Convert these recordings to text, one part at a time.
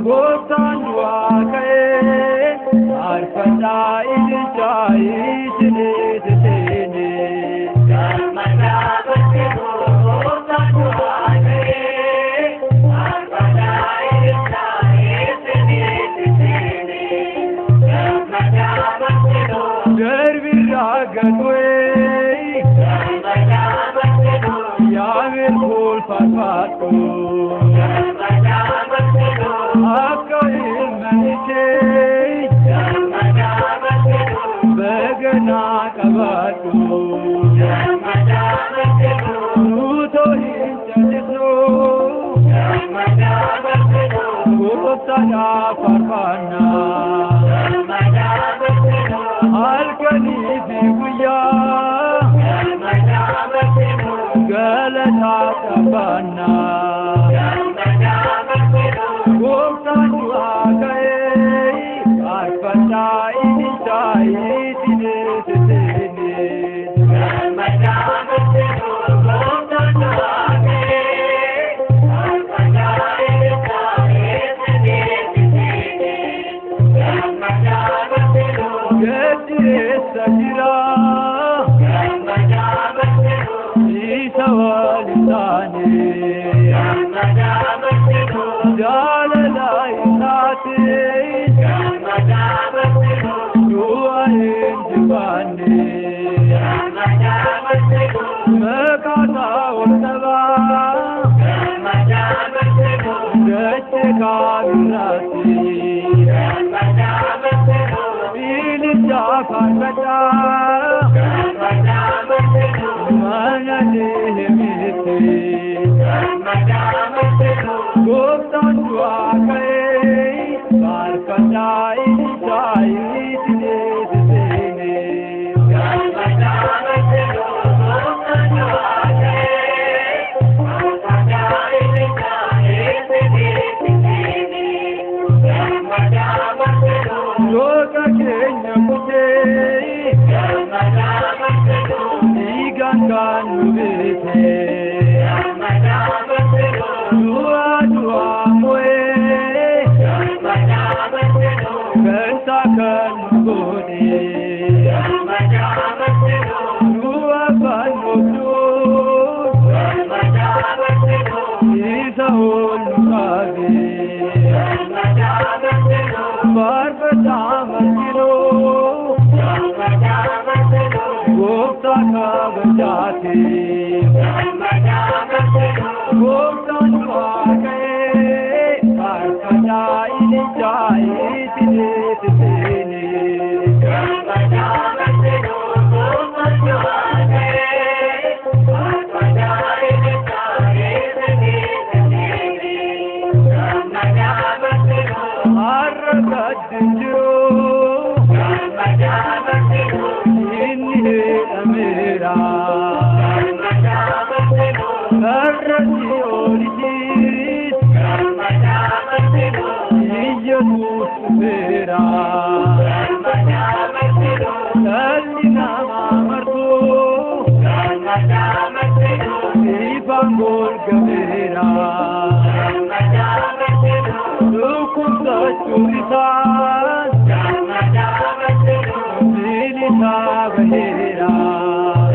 gooftaan du'aa ka'ee faarfannaa ililchaa isinitti seene. Gammadaa barsiisuu gooftaan du'aa ka'ee faarfannaa ililchaa isinitti seene. Gammadaa barsiisuu darbirraa gadwee gammadaa barsiisuu yaameen kolfaadhu. Akka ilmanichee beekanaa qabaadhu. Nuutoo hin callisnuu gooftaadhaaf faarfannaa. Halkanii fi guyyaa galataa qabannaa. Gooftaan du'aa ka'ee faarfannaa ililchaa isinitti seene. Gammadaa barsiisuu gooftaan du'aa ka'ee faarfannaa ililchaa isinitti seene. Gammadaa barsiisuu gaddeessa jira. Gammadaa barsiisuu isa waliin taane. Gammadaa barsiisuu jaalala isaatiin gammadaa barsiisuu du'a hin jifaanne. Gammadaa barsiisuu maqaasaa ol qabaa. Gammadaa barsiisuu dachee kaabiraatti. Gammadaa barsiisuu ililchaa faarfadhaa. Gammadaa barsiisuu mana deemite. Gammadaa barsiisuu gooftaan du'aa ka'ee faarfannaa ililchaa isinitti seene. Gammadaa barsiisuu gooftaan du'aa ka'ee faarfannaa ililchaa isinitti seene. Gammadaa barsiisuu goota keenya kutee. Gammadaa barsiisuu dhiigaan kan nu beekne. Gammadaa barsiisuu du'aa mo'ee. Gammadaa barsiisuu gantaa kan nu godhe. Gammadaa barsiisuu du'a fannootuun. Gammadaa barsiisuu isa ol nu qabe. Gammadaa barsiisuu faarfannaa martinoo. Gammadaa barsiisuu gooftaa kabajaate. Gammadaa barsiisuu gooftaan du'aa ka'ee faarfannaa ililchaa isinitti seene. Gammadaa barsiisuu gooftaan du'aa ka'ee faarfannaa ililchaa isinitti seene. Gammadaa barsiisuu har'a gaddi jiru. Gammadaa barsiisuu inni hidhameera. Gammadaa barsiisuu karratti oolchiis. Gammadaa barsiisuu Iyyasuus dhufeera. Gammadaa barsiisuu dhalli namaa martuu. Gammadaa barsiisuu ifaan golgameera. Gammadaa barsiisuu dhukkubsachuu isaan. Gammadaa barsiisuu bilisaa baheera.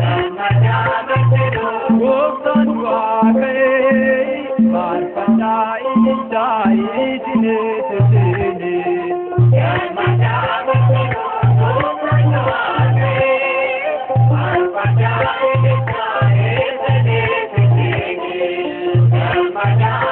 Gammadaa barsiisuu gooftaan du'aa ka'ee faarfannaa ililchaa isinitti seene. Gammadaa barsiisuu gooftaan du'aa ka'ee faarfannaa ililchaa isinitti seene. Gammadaa